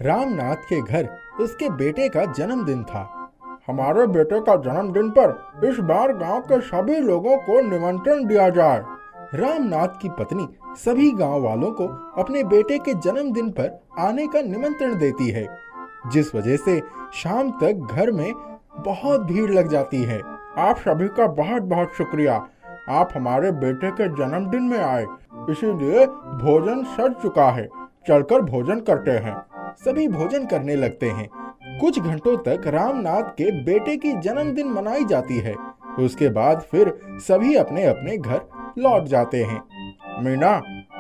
रामनाथ के घर उसके बेटे का जन्मदिन था। हमारे बेटे का जन्मदिन पर इस बार गांव के सभी लोगों को निमंत्रण दिया जाए। रामनाथ की पत्नी सभी गांव वालों को अपने बेटे के जन्मदिन पर आने का निमंत्रण देती है, जिस वजह से शाम तक घर में बहुत भीड़ लग जाती है। आप सभी का बहुत बहुत शुक्रिया, आप हमारे बेटे के जन्मदिन में आए, इसीलिए भोजन सज चुका है, चलकर भोजन करते हैं। सभी भोजन करने लगते हैं। कुछ घंटों तक रामनाथ के बेटे की जन्मदिन मनाई जाती है। उसके बाद फिर सभी अपने अपने घर लौट जाते हैं। मीना,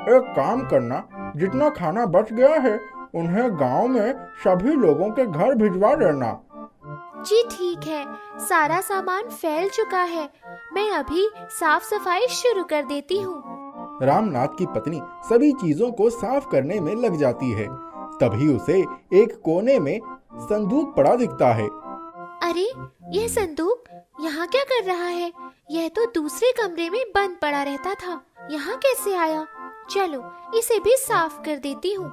एक काम करना, जितना खाना बच गया है उन्हें गांव में सभी लोगों के घर भिजवा देना। जी ठीक है, सारा सामान फैल चुका है, मैं अभी साफ सफाई शुरू कर देती हूँ। रामनाथ की पत्नी सभी चीजों को साफ करने में लग जाती है। तभी उसे एक कोने में संदूक पड़ा दिखता है। अरे, यह संदूक यहाँ क्या कर रहा है? यह तो दूसरे कमरे में बंद पड़ा रहता था, यहाँ कैसे आया? चलो इसे भी साफ कर देती हूँ।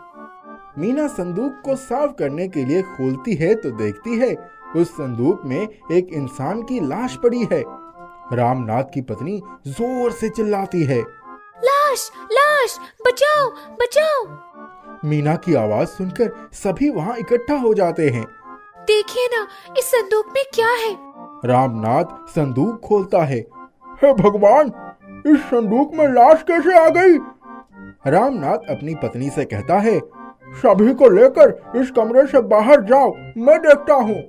मीना संदूक को साफ करने के लिए खोलती है तो देखती है उस संदूक में एक इंसान की लाश पड़ी है। रामनाथ की पत्नी जोर से चिल्लाती है, लाश, लाश, बचाओ, बचाओ। मीना की आवाज सुनकर सभी वहां इकट्ठा हो जाते हैं। देखिए ना, इस संदूक में क्या है? रामनाथ संदूक खोलता है। हे भगवान, इस संदूक में लाश कैसे आ गई? रामनाथ अपनी पत्नी से कहता है, सभी को लेकर इस कमरे से बाहर जाओ, मैं देखता हूँ।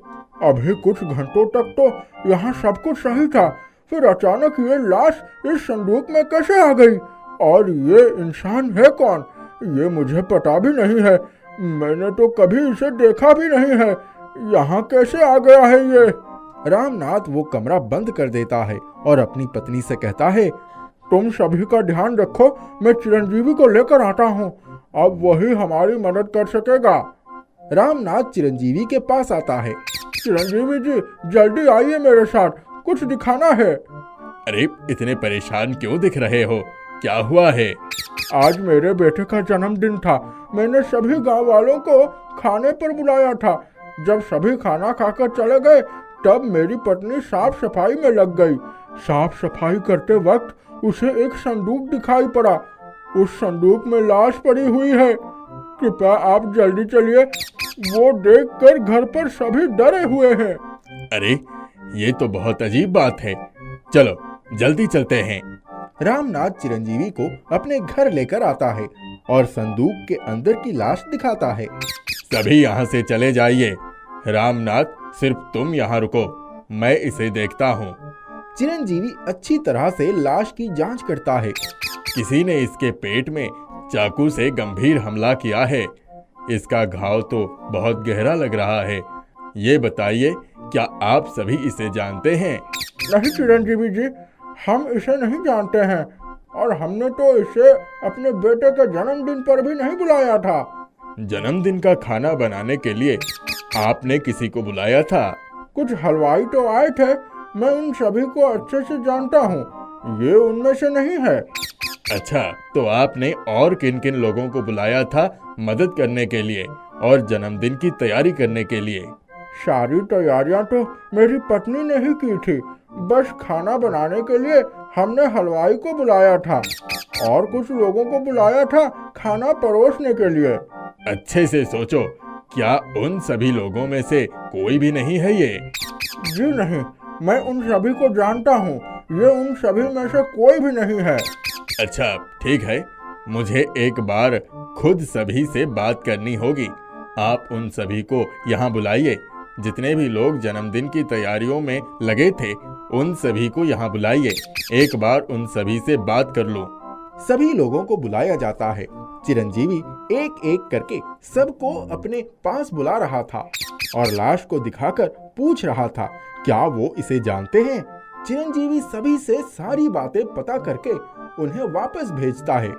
अभी कुछ घंटों तक तो यहाँ सब कुछ सही था, फिर अचानक ये लाश इस संदूक में कैसे आ गई? और ये इंसान है कौन? ये मुझे पता भी नहीं है, मैंने तो कभी इसे देखा भी नहीं है। यहाँ कैसे आ गया है ये? रामनाथ वो कमरा बंद कर देता है और अपनी पत्नी से कहता है, तुम सभी का ध्यान रखो, मैं चिरंजीवी को लेकर आता हूँ, अब वही हमारी मदद कर सकेगा। रामनाथ चिरंजीवी के पास आता है। चिरंजीवी जी, जल्दी आइए मेरे साथ, कुछ दिखाना है। अरे, इतने परेशान क्यों दिख रहे हो? क्या हुआ है? आज मेरे बेटे का जन्मदिन था, मैंने सभी गांव वालों को खाने पर बुलाया था। जब सभी खाना खाकर चले गए तब मेरी पत्नी साफ सफाई में लग गई। साफ सफाई करते वक्त उसे एक संदूक दिखाई पड़ा। उस संदूक में लाश पड़ी हुई है। कृपया आप जल्दी चलिए, वो देखकर घर पर सभी डरे हुए हैं। अरे, ये तो बहुत अजीब बात है, चलो जल्दी चलते हैं। रामनाथ चिरंजीवी को अपने घर लेकर आता है और संदूक के अंदर की लाश दिखाता है। सभी यहाँ से चले जाइए। रामनाथ, सिर्फ तुम यहाँ रुको, मैं इसे देखता हूँ। चिरंजीवी अच्छी तरह से लाश की जांच करता है। किसी ने इसके पेट में चाकू से गंभीर हमला किया है। इसका घाव तो बहुत गहरा लग रहा है। ये बताइए, क्या आप सभी इसे जानते हैं? नहीं चिरंजीवी जी, हम इसे नहीं जानते हैं और हमने तो इसे अपने बेटे के जन्मदिन पर भी नहीं बुलाया था। जन्मदिन का खाना बनाने के लिए आपने किसी को बुलाया था? कुछ हलवाई तो आए थे, मैं उन सभी को अच्छे से जानता हूँ, ये उनमें से नहीं है। अच्छा, तो आपने और किन किन लोगों को बुलाया था मदद करने के लिए और जन्मदिन की तैयारी करने के लिए? सारी तैयारियां तो मेरी पत्नी ने ही की थी, बस खाना बनाने के लिए हमने हलवाई को बुलाया था और कुछ लोगों को बुलाया था खाना परोसने के लिए। अच्छे से सोचो, क्या उन सभी लोगों में से कोई भी नहीं है ये? जी नहीं, मैं उन सभी को जानता हूँ, ये उन सभी में से कोई भी नहीं है। अच्छा, ठीक है, मुझे एक बार खुद सभी से बात करनी होगी। आप उन सभी को यहाँ बुलाइए। जितने भी लोग जन्मदिन की तैयारियों में लगे थे उन सभी को यहाँ बुलाइए। एक बार उन सभी से बात कर लो। सभी लोगों को बुलाया जाता है। चिरंजीवी एक एक करके सबको अपने पास बुला रहा था और लाश को दिखाकर पूछ रहा था, क्या वो इसे जानते हैं? चिरंजीवी सभी से सारी बातें पता करके उन्हें वापस भेजता है,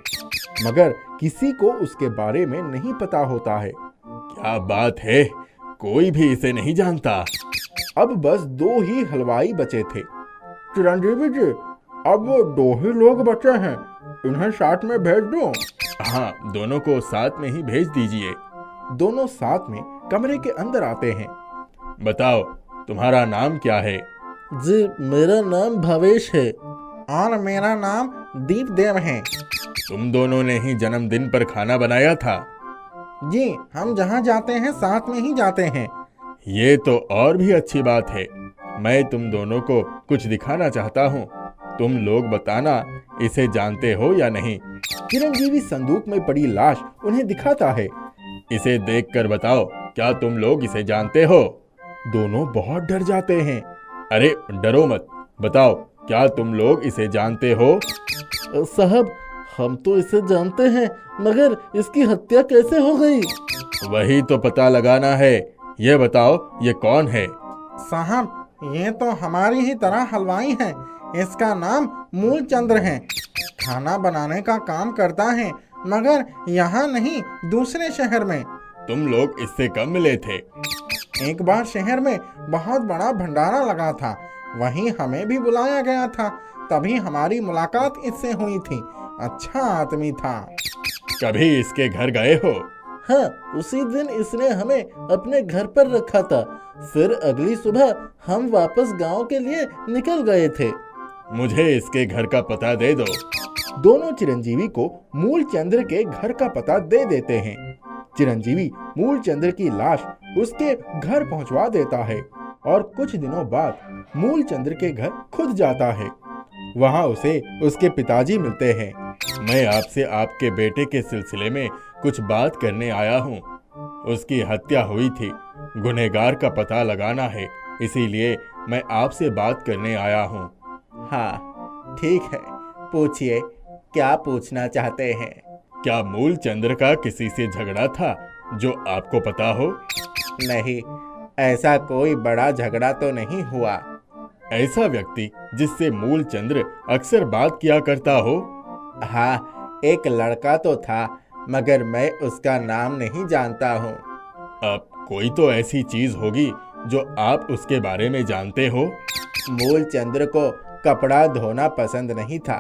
मगर किसी को उसके बारे में नहीं पता होता है। क्या बात है, कोई भी इसे नहीं जानता। अब बस 2 ही हलवाई बचे थे। चिरंजीवी जी, अब वो 2 ही लोग बचे हैं, इन्हें साथ में भेज दूं? हाँ, दोनों को साथ में ही भेज दीजिए। दोनों साथ में कमरे के अंदर आते हैं। बताओ, तुम्हारा नाम क्या है? जी, मेरा नाम भवेश है। और मेरा नाम दीपदेव है। तुम दोनों ने ही जन्मदिन पर खाना बनाया था? जी, हम जहाँ जाते हैं साथ में ही जाते हैं। ये तो और भी अच्छी बात है। मैं तुम दोनों को कुछ दिखाना चाहता हूँ। तुम लोग बताना, इसे जानते हो या नहीं? चिरंजीवी संदूक में पड़ी लाश उन्हें दिखाता है। इसे देखकर बताओ, क्या तुम लोग इसे जानते हो? दोनों बहुत डर जाते हैं। अरे डरो मत, बताओ, क्या तुम लोग इसे जानते हो? साहब, हम तो इसे जानते हैं, मगर इसकी हत्या कैसे हो गई? वही तो पता लगाना है। ये बताओ, ये कौन है? साहब, ये तो हमारी ही तरह हलवाई है। इसका नाम मूलचंद्र है। खाना बनाने का काम करता है, मगर यहाँ नहीं, दूसरे शहर में। तुम लोग इससे कब मिले थे? एक बार शहर में बहुत बड़ा भंडारा लगा था, वहीं हमें भी बुलाया गया था। तभी हमारी मुलाकात इससे हुई थी। अच्छा आदमी था। कभी इसके घर गए हो? हाँ, उसी दिन इसने हमें अपने घर पर रखा था। फिर अगली सुबह हम वापस गांव के लिए निकल गए थे। मुझे इसके घर का पता दे दो। दोनों चिरंजीवी को मूलचंद्र के घर का पता दे देते हैं। चिरंजीवी मूलचंद्र की लाश उसके घर पहुंचवा देता है और कुछ दिनों बाद मूलचंद्र के घर खुद जाता है। वहां उसे उसके पिताजी मिलते हैं। मैं आपसे आपके बेटे के सिलसिले में कुछ बात करने आया हूँ। उसकी हत्या हुई थी, गुनहगार का पता लगाना है, इसीलिए मैं आपसे बात करने आया हूँ। हाँ, ठीक है, पूछिए, क्या पूछना चाहते हैं? क्या मूलचंद्र का किसी से झगड़ा था जो आपको पता हो? नहीं, ऐसा कोई बड़ा झगड़ा तो नहीं हुआ। ऐसा व्यक्ति जिससे मूलचंद्र अक्सर बात किया करता हो? हाँ, एक लड़का तो था, मगर मैं उसका नाम नहीं जानता हूँ। अब कोई तो ऐसी चीज होगी जो आप उसके बारे में जानते हो। मूलचंद्र को कपड़ा धोना पसंद नहीं था,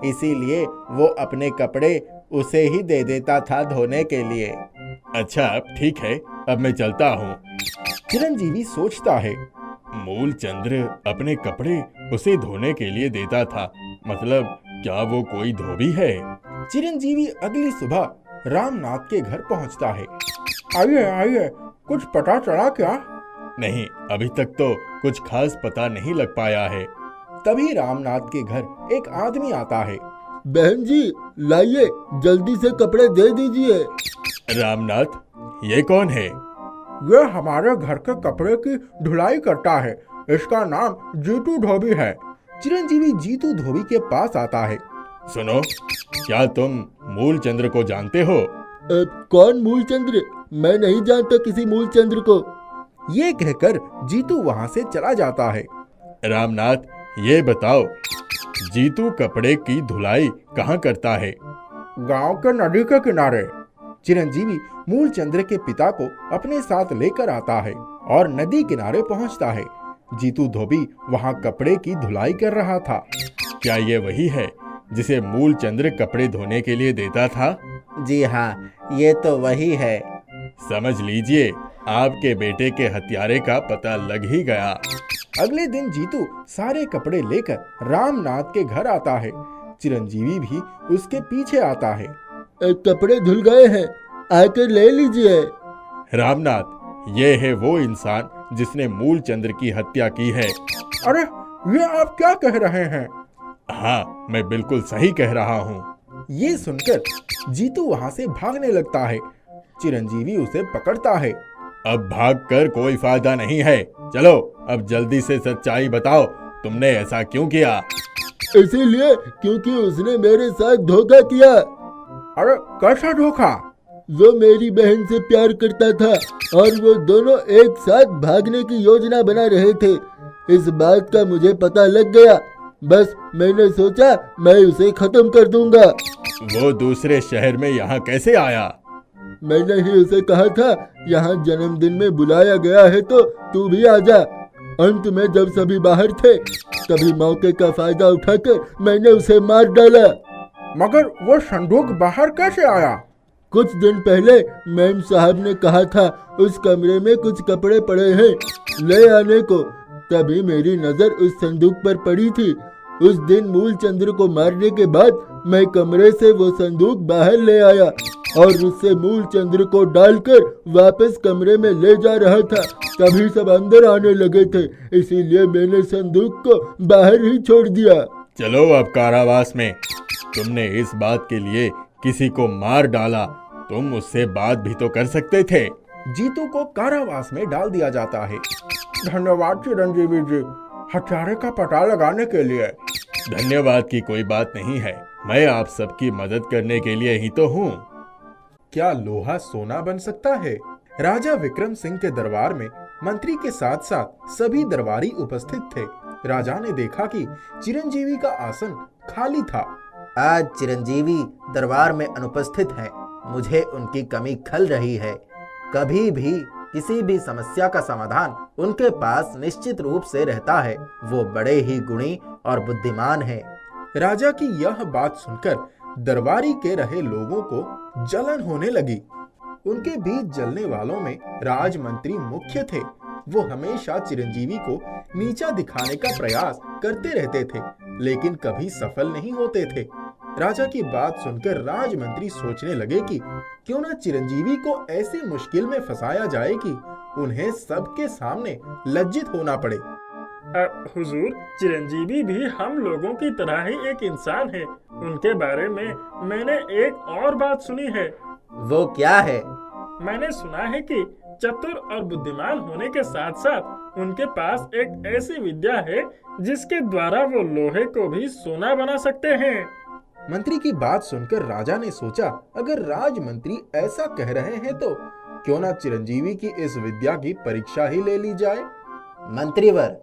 इसीलिए वो अपने कपड़े उसे ही दे देता था धोने के लिए। अच्छा, ठीक है, अब मैं चलता हूँ। चिरंजीवी सोचता है, मूलचंद्र अपने कपड़े उसे धोने के लिए देता था, मतलब क्या वो कोई धोबी है? चिरंजीवी अगली सुबह रामनाथ के घर पहुंचता है। आइए आइए, कुछ पता चला क्या? नहीं, अभी तक तो कुछ खास पता नहीं लग पाया है। तभी रामनाथ के घर एक आदमी आता है। बहन जी, लाइए, जल्दी से कपड़े दे दीजिए। रामनाथ, ये कौन है? ये हमारे घर के कपड़े की धुलाई करता है। इसका नाम जीतू धोबी है। चिरंजीवी जीतू धोबी के पास आता है। सुनो, क्या तुम मूलचंद्र को जानते हो? कौन मूलचंद्र? मैं नहीं जानता किसी मूलचंद्र को। ये कहकर जीतू वहाँ से चला जाता है। रामनाथ, ये बताओ, जीतू कपड़े की धुलाई कहाँ करता है? गांव के नदी के किनारे। चिरंजीवी मूलचंद्र के पिता को अपने साथ लेकर आता है और नदी किनारे पहुंचता है। जीतू धोबी वहां कपड़े की धुलाई कर रहा था। क्या ये वही है जिसे मूलचंद्र कपड़े धोने के लिए देता था? जी हाँ, ये तो वही है। समझ लीजिए, आपके बेटे के हत्यारे का पता लग ही गया। अगले दिन जीतू सारे कपड़े लेकर रामनाथ के घर आता है। चिरंजीवी भी उसके पीछे आता है। कपड़े धुल गए हैं, आकर ले लीजिए। रामनाथ, ये है वो इंसान जिसने मूलचंद्र की हत्या की है। अरे, ये आप क्या कह रहे हैं? हाँ, मैं बिल्कुल सही कह रहा हूँ। ये सुनकर जीतू वहाँ से भागने लगता है। चिरंजीवी उसे पकड़ता है। अब भागकर कोई फायदा नहीं है, चलो अब जल्दी से सच्चाई बताओ, तुमने ऐसा क्यों किया? इसीलिए क्योंकि उसने मेरे साथ धोखा किया। अरे, कैसा धोखा? वो मेरी बहन से प्यार करता था और वो दोनों एक साथ भागने की योजना बना रहे थे। इस बात का मुझे पता लग गया, बस मैंने सोचा मैं उसे खत्म कर दूंगा। वो दूसरे शहर में यहाँ कैसे आया? मैंने ही उसे कहा था, यहाँ जन्मदिन में बुलाया गया है तो तू भी आ जा। अंत में जब सभी बाहर थे, तभी मौके का फायदा उठाकर मैंने उसे मार डाला। मगर वो संदूक बाहर कैसे आया? कुछ दिन पहले मैम साहब ने कहा था उस कमरे में कुछ कपड़े पड़े हैं ले आने को। तभी मेरी नजर उस संदूक पर पड़ी थी। उस दिन मूलचंद्र को मारने के बाद मैं कमरे से वो संदूक बाहर ले आया और उससे मूलचंद्र को डालकर वापस कमरे में ले जा रहा था। तभी सब अंदर आने लगे थे, इसीलिए मैंने संदूक को बाहर ही छोड़ दिया। चलो अब कारावास में। तुमने इस बात के लिए किसी को मार डाला, तुम उससे बात भी तो कर सकते थे। जीतू को कारावास में डाल दिया जाता है। धन्यवाद चिरंजीवी जी, हत्यारे का पता लगाने के लिए। धन्यवाद की कोई बात नहीं है, मैं आप सबकी मदद करने के लिए ही तो हूँ। क्या लोहा सोना बन सकता है? राजा विक्रम सिंह के दरबार में मंत्री के साथ साथ सभी दरबारी उपस्थित थे। राजा ने देखा कि चिरंजीवी का आसन खाली था। आज चिरंजीवी दरबार में अनुपस्थित हैं। मुझे उनकी कमी खल रही है। कभी भी किसी भी समस्या का समाधान उनके पास निश्चित रूप से रहता है। वो बड़े ही गुणी और बुद्धिमान हैं। राजा की यह बात सुनकर दरबारी के रहे लोगों को जलन होने लगी। उनके बीच जलने वालों में राजमंत्री मुख्य थे। वो हमेशा चिरंजीवी को नीचा दिखाने का प्रयास करते रहते थे, लेकिन कभी सफल नहीं होते थे। राजा की बात सुनकर राजमंत्री सोचने लगे कि क्यों न चिरंजीवी को ऐसी मुश्किल में फंसाया जाए कि उन्हें सबके सामने लज्जित होना पड़े। हुजूर, चिरंजीवी भी हम लोगों की तरह ही एक इंसान है। उनके बारे में मैंने एक और बात सुनी है। वो क्या है? मैंने सुना है कि चतुर और बुद्धिमान होने के साथ साथ उनके पास एक ऐसी विद्या है जिसके द्वारा वो लोहे को भी सोना बना सकते हैं। मंत्री की बात सुनकर राजा ने सोचा, अगर राजमंत्री ऐसा कह रहे हैं तो क्यों ना चिरंजीवी की इस विद्या की परीक्षा ही ले ली जाए। मंत्रीवर,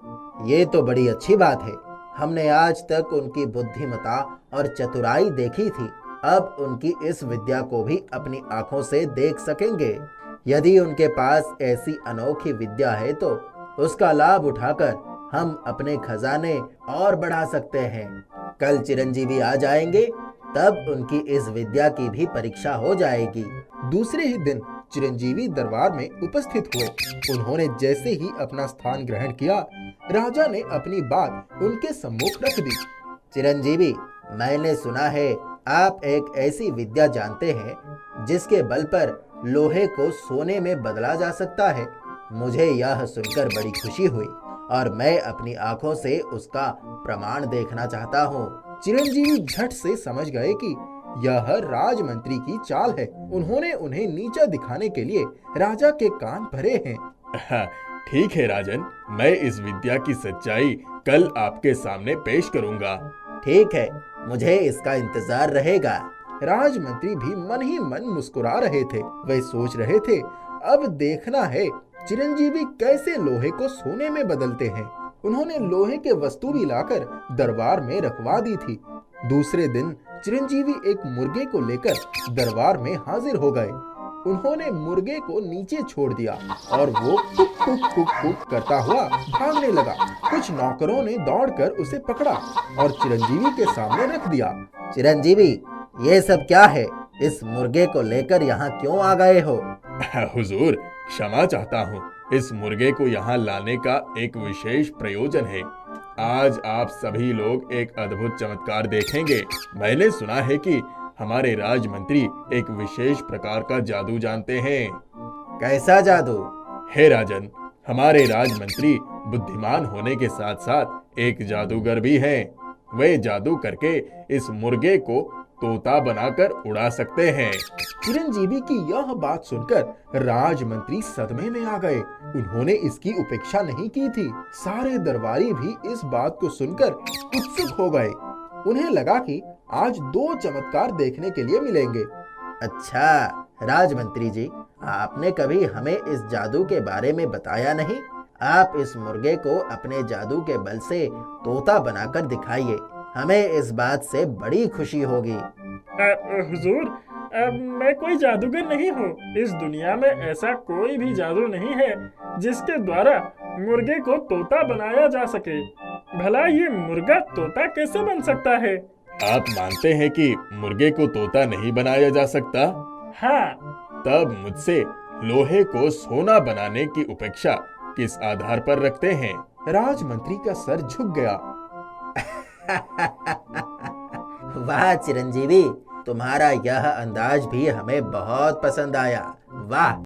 ये तो बड़ी अच्छी बात है। हमने आज तक उनकी बुद्धिमता और चतुराई देखी थी, अब उनकी इस विद्या को भी अपनी आंखों से देख सकेंगे। यदि उनके पास ऐसी अनोखी विद्या है तो उसका लाभ उठाकर हम अपने खजाने और बढ़ा सकते हैं। कल चिरंजीवी आ जाएंगे, तब उनकी इस विद्या की भी परीक्षा हो जाएगी। दूसरे ही दिन चिरंजीवी दरबार में उपस्थित हुए। उन्होंने जैसे ही अपना स्थान ग्रहण किया, राजा ने अपनी बात उनके सम्मुख रख दी। चिरंजीवी, मैंने सुना है आप एक ऐसी विद्या जानते हैं जिसके बल पर लोहे को सोने में बदला जा सकता है। मुझे यह सुनकर बड़ी खुशी हुई और मैं अपनी आंखों से उसका प्रमाण देखना चाहता हूँ। चिरंजीवी झट से समझ गए कि यह राजमंत्री की चाल है। उन्होंने उन्हें नीचा दिखाने के लिए राजा के कान भरे हैं। ठीक है राजन, मैं इस विद्या की सच्चाई कल आपके सामने पेश करूंगा। ठीक है, मुझे इसका इंतजार रहेगा। राजमंत्री भी मन ही मन मुस्कुरा रहे थे। वे सोच रहे थे, अब देखना है चिरंजीवी कैसे लोहे को सोने में बदलते हैं। उन्होंने लोहे के वस्तु भी लाकर दरबार में रखवा दी थी। दूसरे दिन चिरंजीवी एक मुर्गे को लेकर दरबार में हाजिर हो गए। उन्होंने मुर्गे को नीचे छोड़ दिया और वो कुक कुक कुक कुक करता हुआ भागने लगा। कुछ नौकरों ने दौड़कर उसे पकड़ा और चिरंजीवी के सामने रख दिया। चिरंजीवी, ये सब क्या है? इस मुर्गे को लेकर यहाँ क्यों आ गए हो? हुजूर, क्षमा चाहता हूँ। इस मुर्गे को यहाँ लाने का एक विशेष प्रयोजन है। आज आप सभी लोग एक अद्भुत चमत्कार देखेंगे। मैंने सुना है कि हमारे राजमंत्री एक विशेष प्रकार का जादू जानते हैं। कैसा जादू? हे राजन, हमारे राजमंत्री बुद्धिमान होने के साथ साथ एक जादूगर भी हैं। वे जादू करके इस मुर्गे को तोता बनाकर उड़ा सकते हैं। चिरंजीवी की यह बात सुनकर राजमंत्री सदमे में आ गए। उन्होंने इसकी उपेक्षा नहीं की थी। सारे दरबारी भी इस बात को सुनकर उत्सुक हो गए। उन्हें लगा कि आज 2 चमत्कार देखने के लिए मिलेंगे। अच्छा राजमंत्री जी, आपने कभी हमें इस जादू के बारे में बताया नहीं। आप इस मुर्गे को अपने जादू के बल से तोता बनाकर दिखाइए। हमें इस बात से बड़ी खुशी होगी। हुजूर, मैं कोई जादूगर नहीं हूँ। इस दुनिया में ऐसा कोई भी जादू नहीं है जिसके द्वारा मुर्गे को तोता बनाया जा सके। भला ये मुर्गा तोता कैसे बन सकता है? आप मानते हैं कि मुर्गे को तोता नहीं बनाया जा सकता? हाँ, तब मुझसे लोहे को सोना बनाने की उपेक्षा किस आधार पर रखते हैं? राजमंत्री का सर झुक गया। वाह चिरंजीवी, तुम्हारा यह अंदाज भी हमें बहुत पसंद आया। वाह।